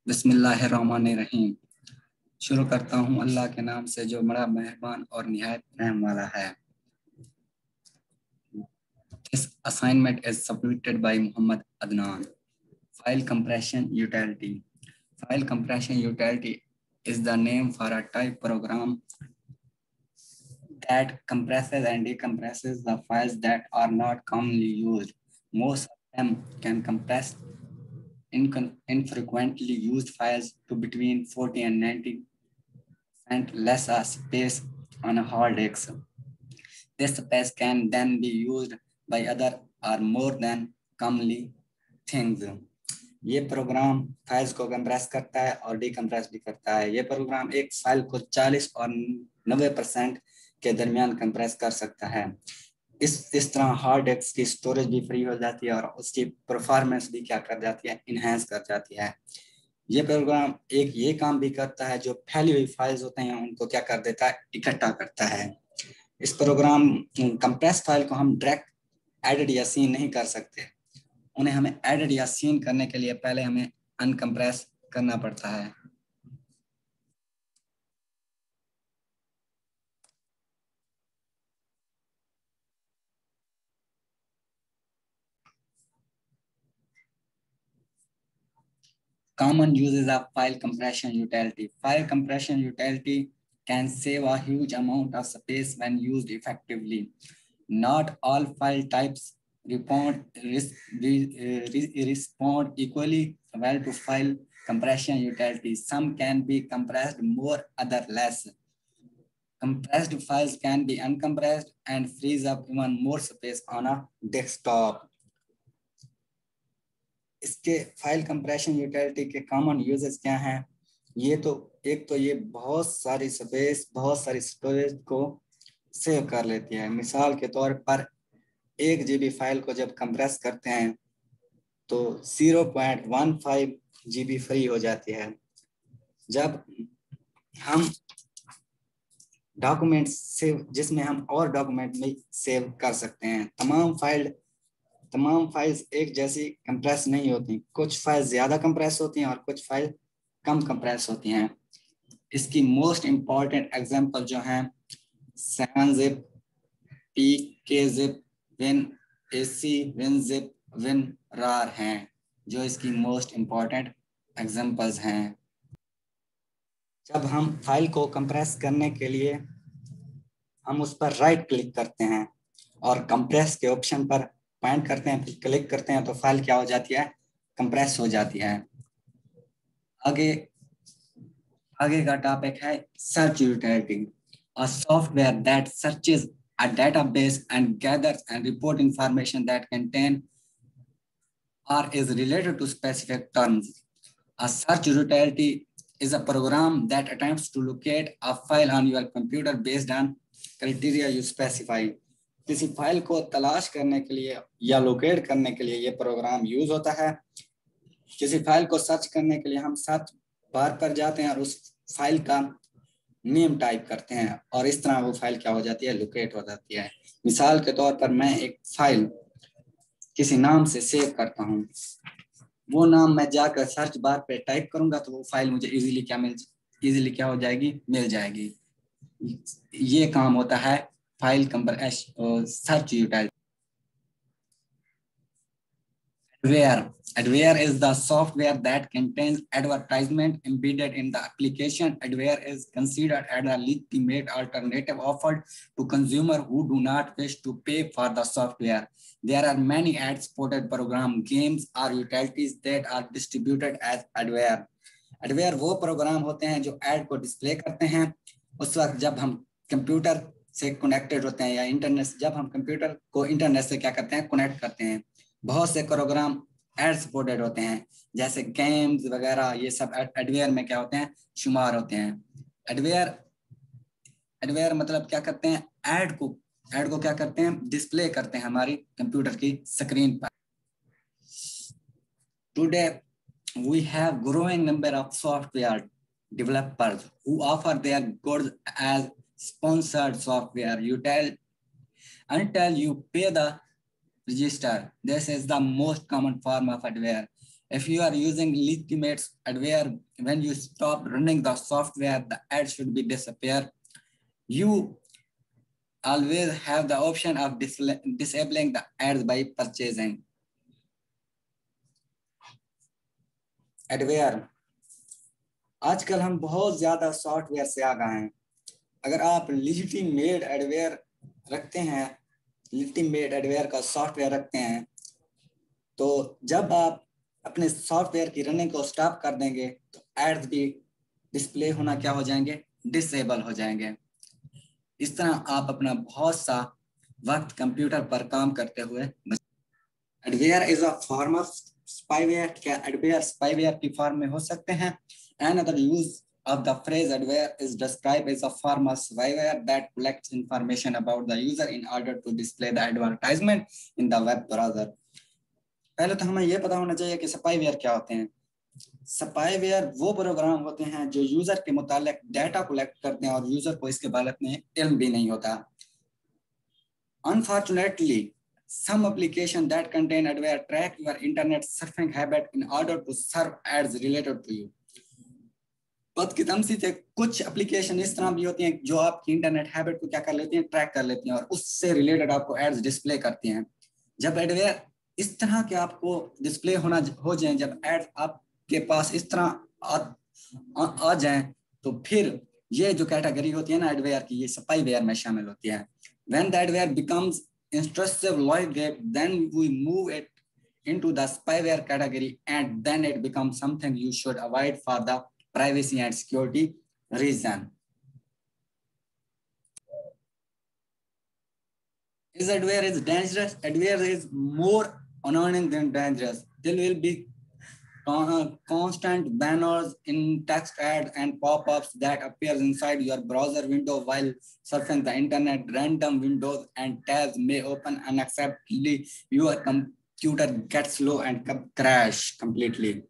बिस्मिल्लाहिर्रहमानिर्रहीम। शुरू करता हूँ अल्लाह के नाम से जो बड़ा मेहरबान और निहायत रहम वाला है। This assignment is submitted by Muhammad Adnan. File compression utility. File compression utility is the name for a type program that compresses and decompresses the files that are not commonly used. Most of them can compress infrequently used files to between 40 and 90% less space on a hard disk. This space can then be used by other or more than commonly things. ये program files को compress करता है और decompress भी करता है। ये programme एक फाइल को 40 और 90% के दरमियान कंप्रेस कर सकता है। इस तरह हार्ड डिस्क की स्टोरेज भी फ्री हो जाती है और उसकी परफॉर्मेंस भी क्या कर जाती है, इनहेंस कर जाती है। ये प्रोग्राम एक ये काम भी करता है, जो फैली हुई फाइल्स होते हैं उनको क्या कर देता है, इकट्ठा करता है। इस प्रोग्राम कंप्रेस फाइल को हम डायरेक्ट एडिट या सीन नहीं कर सकते। उन्हें हमें एडिट या सीन करने के लिए पहले हमें अनकंप्रेस करना पड़ता है। Common uses of file compression utility. File compression utility can save a huge amount of space when used effectively. Not all file types respond equally well to file compression utility. Some can be compressed more, other less. Compressed files can be uncompressed and frees up even more space on a desktop. इसके file compression utility के common uses क्या हैं? ये तो एक तो ये बहुत सारी स्पेस, बहुत सारी स्टोरेज को सेव कर लेती है। मिसाल के तौर पर 1 GB फाइल को जब कंप्रेस करते हैं तो 0.15 GB फ्री हो जाती है। जब हम डॉक्यूमेंट सेव, जिसमें हम और डॉक्यूमेंट में सेव कर सकते हैं। तमाम फाइल्स एक जैसी कंप्रेस नहीं होती। कुछ फाइल ज्यादा कंप्रेस होती हैं और कुछ फाइल कम कंप्रेस होती हैं। इसकी मोस्ट इंपॉर्टेंट एग्जांपल जो हैं 7-zip, PKzip, WinAC, WinZip, WinRAR हैं, जो इसकी मोस्ट इंपॉर्टेंट एग्जांपल्स हैं। जब हम फाइल को कंप्रेस करने के लिए हम उस पर राइट क्लिक करते हैं और कंप्रेस के ऑप्शन पर पॉइंट करते हैं, फिर क्लिक करते हैं, तो फाइल क्या हो जाती है, कंप्रेस हो जाती है। आगे का टॉपिक है search utility. A software that searches a database and gathers and report information that contain or is related to specific terms. A search utility is a program that attempts to locate a file on your computer based on criteria you specify. किसी file को तलाश करने के लिए या locate करने के लिए ये प्रोग्राम यूज होता है। किसी फाइल को सर्च करने के लिए हम सर्च बार पर जाते हैं और उस फाइल का नेम टाइप करते हैं और इस तरह वो फाइल क्या हो जाती है, लोकेट हो जाती है। मिसाल के तौर पर मैं एक फाइल किसी नाम से सेव करता हूँ, वो नाम मैं जाकर सर्च बार पे टाइप करूंगा तो वो फाइल मुझे इजीली क्या हो जाएगी, मिल जाएगी। ये काम होता है file compression search utility. Adware is the software that contains advertisement embedded in the application. Adware is considered as a legitimate alternative offered to consumers who do not wish to pay for the software. There are many ad-supported program, games or utilities that are distributed as adware. Adware वो programme होते हैं जो add को display करते हैं उस वक्त जब हम कंप्यूटर से कनेक्टेड होते हैं या इंटरनेट, जब हम कंप्यूटर को इंटरनेट से क्या करते हैं, कनेक्ट करते हैं। बहुत से प्रोग्राम एड सपोर्टेड होते हैं, जैसे गेम्स वगैरह, ये सब एडवेयर में क्या होते हैं, शुमार होते हैं। एडवेयर मतलब क्या करते हैं, एड को क्या करते हैं, डिस्प्ले करते हैं हमारी कंप्यूटर की स्क्रीन पर। Today we have growing number of software developers who offer their goods as sponsored software until you pay the register. This is the most common form of adware. If you are using legitimate adware, when you stop running the software, the ad should be disappear. You always have the option of disabling the ads by purchasing. Adware, आजकल हम बहुत ज्यादा software से आ गए हैं। अगर आप legitimate adware रखते हैं, लेजिटिमेट एडवेयर का सॉफ्टवेयर रखते हैं, तो जब आप अपने सॉफ्टवेयर की रनिंग को स्टॉप कर देंगे तो एड्स भी डिस्प्ले होना क्या हो जाएंगे, डिसेबल हो जाएंगे। इस तरह आप अपना बहुत सा वक्त कंप्यूटर पर काम करते हुए। Adware is a form of spyware. क्या एडवेयर स्पाईवेयर की फॉर्म में हो सकते हैं? Another use of the phrase adware is described as a form of spyware that collects information about the user in order to display the advertisement in the web browser. पहले तो हमें यह पता होना चाहिए कि स्पाईवेयर क्या होते हैं। स्पाईवेयर वो प्रोग्राम होते हैं जो यूजर के मुतालिक डाटा कलेक्ट करते हैं और यूजर को इसके बारे में इल्म भी नहीं होता। Unfortunately, some applications that contain adware track your internet surfing habit in order to serve ads related to you. बदकिस्मती से कुछ एप्लीकेशन इस तरह भी होती हैं जो आपकी इंटरनेट हैबिट को क्या कर लेती हैं, ट्रैक कर लेती हैं और उससे रिलेटेड आपको एड्स डिस्प्ले करती हैं। जब एडवेयर इस तरह के आपको डिस्प्ले हो जाए, जब एड्स आपके पास इस तरह आ जाएं, तो फिर ये जो कैटेगरी होती है ना एडवेयर की, ये स्पाईवेयर में शामिल होती है। When the adware becomes intrusive logic, then we move it into the spyware category, and then it becomes something you should avoid for the privacy and security reason. Is adware is dangerous? Adware is more annoying than dangerous. There will be constant banners in text ads and pop-ups that appears inside your browser window while surfing the internet. Random windows and tabs may open unacceptably. Your computer gets slow and crash completely.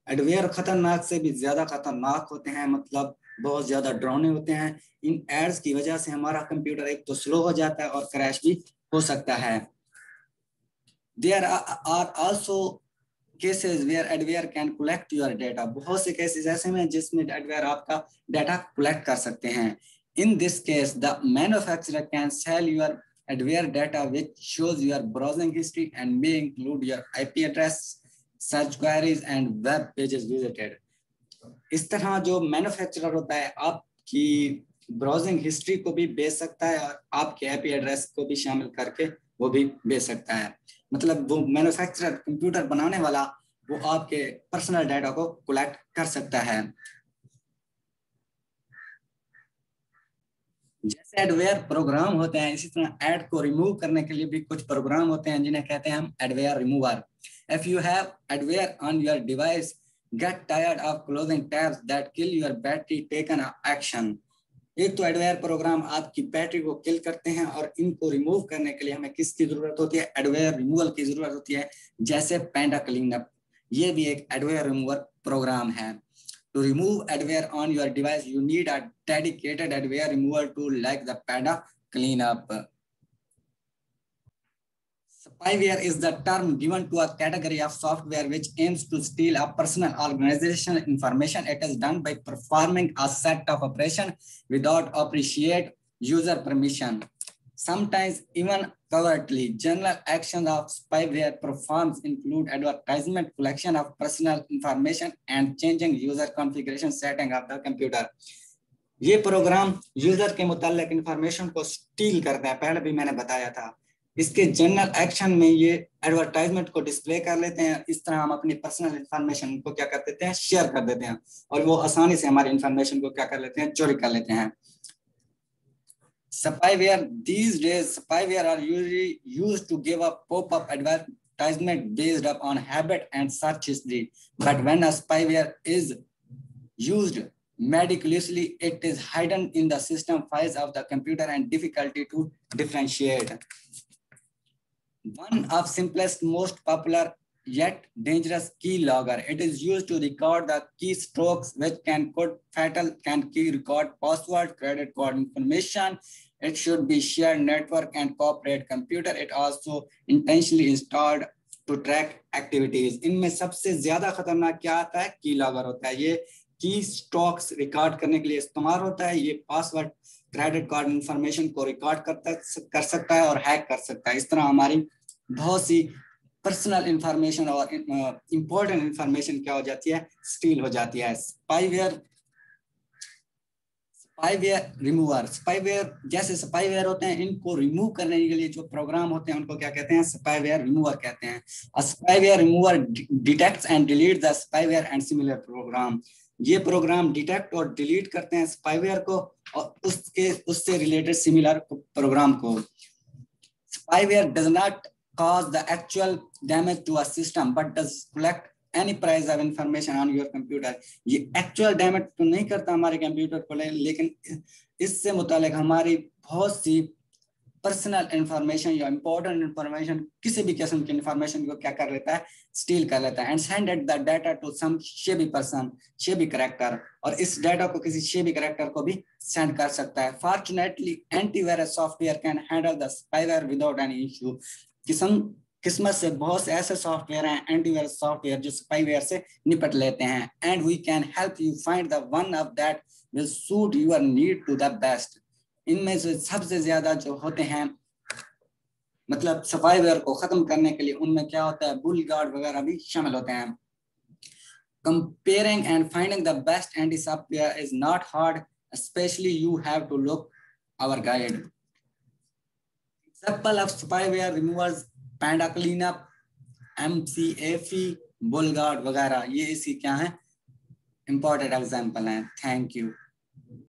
Adware खतरनाक से भी ज्यादा खतरनाक होते हैं, मतलब बहुत ज्यादा डरावने होते हैं। इन एड्स की वजह से हमारा कंप्यूटर एक तो स्लो हो जाता है और क्रैश भी हो सकता है। There are also cases where adware can collect your data. बहुत से केसेस ऐसे हैं जिसमें adware आपका डाटा कलेक्ट कर सकते हैं। In this case, the manufacturer can sell your adware data which shows your browsing history and may include your IP address, search queries and web pages visited. इस तरह जो मैन्युफैक्चरर होता है आपकी ब्राउजिंग हिस्ट्री को भी बेच सकता है और आपके आईपी एड्रेस को भी शामिल करके वो भी बेच सकता है। मतलब वो मैन्युफैक्चरर, कंप्यूटर बनाने वाला, वो आपके पर्सनल डाटा को कलेक्ट कर सकता है। जैसे एडवेयर प्रोग्राम होते हैं, इसी तरह एड को रिमूव करने के लिए भी कुछ प्रोग्राम होते हैं जिन्हें कहते हैं हम adware remover. If you have adware on your device, get tired of closing tabs that kill your battery, take an action. एक तो एडवेयर प्रोग्राम आपकी बैटरी को किल करते हैं और इनको रिमूव करने के लिए हमें किसकी जरूरत होती है, एडवेयर रिमूवल की जरूरत होती है, जैसे पैंडा क्लीनअप। ये भी एक एडवेयर रिमूवर प्रोग्राम है। To remove adware on your device, you need a dedicated adware remover tool like the Panda Cleanup. Spyware is the term given to a category of software which aims to steal a personal organizational information. It is done by performing a set of operations without appropriate user permission, sometimes even covertly. General actions of spyware performs include advertisement, collection of personal information, and changing user configuration setting of the computer. ये programme user के मुताल्लिक information को steel करता है, पहले भी मैंने बताया था। इसके जनरल एक्शन में ये एडवर्टाइजमेंट को डिस्प्ले कर लेते हैं। इस तरह हम अपनी पर्सनल इंफॉर्मेशन को क्या कर देते हैं, शेयर कर देते हैं, और वो आसानी से हमारी इंफॉर्मेशन को क्या कर लेते हैं, चोरी कर लेते हैं। Spyware, these days, spyware are usually used to give a pop-up advertisement based upon habit and search history. But when a spyware is used meticulously, it is hidden in the system files of the computer and difficulty to differentiate. One of simplest, most popular yet dangerous keylogger. It is used to record the keystrokes, which can code fatal, can key record password, credit card information. It should be shared network and corporate computer. It also intentionally installed to track activities. इनमें सबसे ज्यादा खतरनाक क्या आता है? की logger होता है। ये की स्टॉक्स रिकॉर्ड करने के लिए इस्तेमाल होता है। ये पासवर्ड, क्रेडिट कार्ड इंफॉर्मेशन को रिकॉर्ड कर सकता है और हैक कर सकता है। इस तरह हमारी बहुत सी पर्सनल इंफॉर्मेशन और इंपॉर्टेंट इंफॉर्मेशन क्या हो जाती है? स्टील हो जाती है। स्पाईवेयर रिमूवर, स्पाईवेयर जैसे स्पाईवेयर होते हैं, इनको रिमूव करने के लिए जो प्रोग्राम होते हैं उनको क्या कहते हैं? स्पाईवेयर रिमूवर कहते हैं। Spyware remover detects and delete the spyware and similar program. ये प्रोग्राम डिटेक्ट और डिलीट करते हैं स्पाईवेयर को और उससे रिलेटेड सिमिलर प्रोग्राम को। Spyware does not cause the actual damage to a system but does collect any price of information on your computer. ये actual damage तो नहीं करता हमारे कंप्यूटर को, लेकिन इससे मुतालिक हमारी बहुत सी पर्सनल इंफॉर्मेशन या इंपॉर्टेंट इंफॉर्मेशन, किसी भी किस्म की इंफॉर्मेशन को क्या कर लेता है? स्टील कर लेता है। And send the data to some shabby person, shabby character, और इस डाटा को किसी शेबी कैरेक्टर को भी सेंड कर सकता है। Fortunately antivirus software can handle the spyware without any issue. किस्मत से बहुत से ऐसे सॉफ्टवेयर हैं, एंटीवायरस सॉफ्टवेयर, जो स्पाईवेयर से निपट लेते हैं। And we can help you find the one of that will suit your need to the best. इनमें से सबसे ज्यादा जो होते हैं, मतलब स्पाईवेयर को खत्म करने के लिए, उनमें क्या होता है? बुल गार्ड वगैरह भी शामिल होते हैं। Comparing and finding the best anti-spyware is not hard, especially you have to look our guide. Example of spyware removers: Panda Cleanup, MCAFE, Bull Guard वगैरह, ये इसी क्या है? Important example हैं। Thank you.